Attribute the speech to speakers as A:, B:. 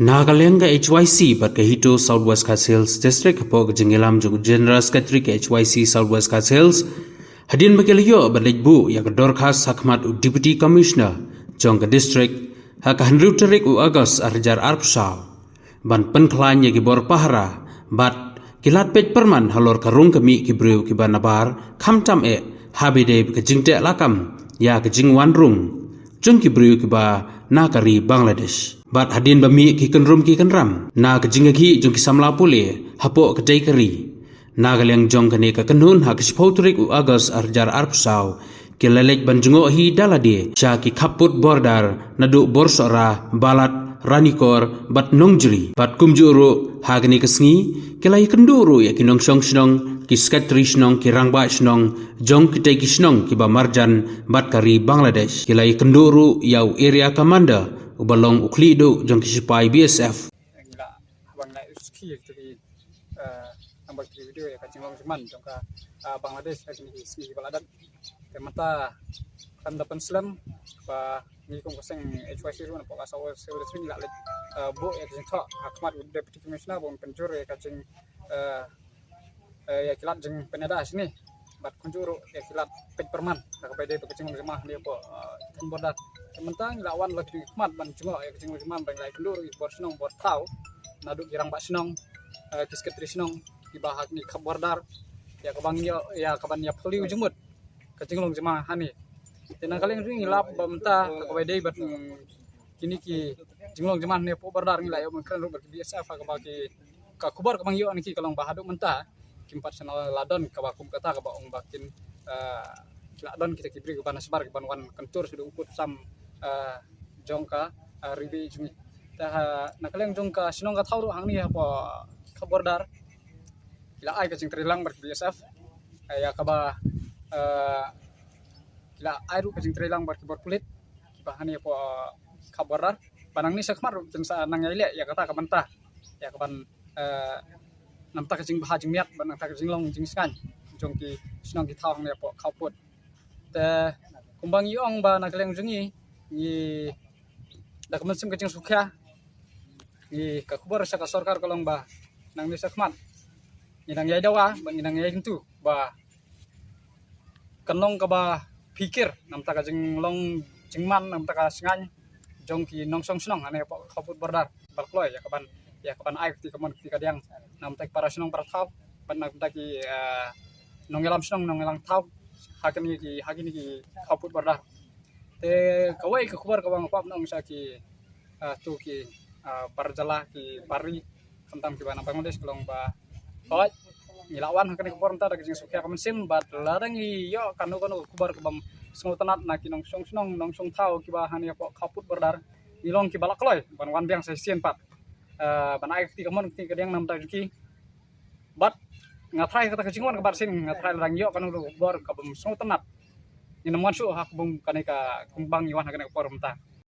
A: Nagalenga HYC Barkahito Southwest Hills District Kapog Jengilam Jung General Secretary HYC Southwest Hills Hadin Bakeliyo Balejbu Yakador Khas Hakmat Deputy Commissioner Jongka District Haka Henry Tarik Agas Arjar Arpshaw Ban Penklan Yagibor Pahara Bat Kilat Pet Perman Halor Karung Kami Kibriu Kibanabar Kamtam Habide Kajingte Lakam Ya Kajing Wanrung Jung Kibriu Kiba Nakari Bangladesh Bat hadin bami ki kenrum ki kenram na kejingagi jong kisamla pule hapo kedai keri na galyang jong kane ka kenhun ha kispautrik u agas arjar arpsau ki lelek banjungo hi dalade cha ki khaput bordar nadu borsora balat ranikor bat nongjri bat kumjuru ha gani kesngi ki lai kenduru ya ki nongsong snong ki skatri snong ki rangba snong jong kedai ki snong ki ba marjan bat kari Bangladesh ki lai kenduru yau area commander ubalong uklido jong kisipai BSF
B: ngila habang na ski actually number 3 video ya kacing long seman jong ka Bangladesh lagi ski baladan temata kan dapan slam ba ni kong kaseng HYC ru na po kasaw sewel swing la bo ya kacing tho hakmat deputy commissioner bong penjur ya kacing ya kilat jeng peneda sini bat kunjuru ya kilat pet perman ka pede kacing long semah dia po bordat mentang lawan lagi mat ban cuma ya kecing cuma bang lai kendur bor senong bor tau naduk girang bak senong kisketri senong di bahag ni kabordar ya kabang ya kaban ya peliu jemut kecing long cuma hani tenang kali ngi lap bamta ka dei bat kini ki jinglong cuma ne po bordar ngi lai kan ru BSF ka bagi ka kubar kabang yo niki kalong bahaduk menta kimpat senal ladon ka bakum kata ka baong bakin ladon kita kibri ke banas bar ke banwan kentur sudah ukut sam jongka ribi jumi tah nakaleng jongka sinong ka thawru hangni apa kabordar kila ai ka cingtrilang bar BSF ya kaba kila ai ru ka cingtrilang bar kibor kulit bahani apa kabordar banang ni sakmar jengsa nang ile ya kata ka mentah ya kaban namta ka cing bahajing miat banang ta ka jinglong jingskan jongki sinong ki thawang ni apa khaput te kumbang yong ba nakaleng jungi ni dak mensem kecing sukha ni ka kubar sa ka sarkar kolong ba nang ni sakmat ni nang yai dawa ba ni nang yai tu ba kanong ka ba pikir nam ta ka jing long jingman nam ta ka singan jong ki nong song snong ane pa khaput bordar balkloy ya kaban ai ti kamon ti kadiang nam ta para snong para thau ban nam ta ki nong elam snong nong elang thau hakini ki khaput bordar te kawai ke kubar kawang pap nong saki tu ki parjala ki pari kentam ki bana Bangladesh kelong ba kawai ngilawan hakani kubar nta da jing sukya kamen bat larang yo kanu kubar kabam sengutanat na ki nong song thau ki ba hani apa khaput bordar nilong ki balak loy ban wan biang sai sien pat ban ai ti kamon ti kadang nam ta ki bat ngatrai kata kecingwan kabar sin ngatrai larang yo kanu kubar kabam sengutanat ni naman su hak bung kaneka kumbang iwan hakana por mta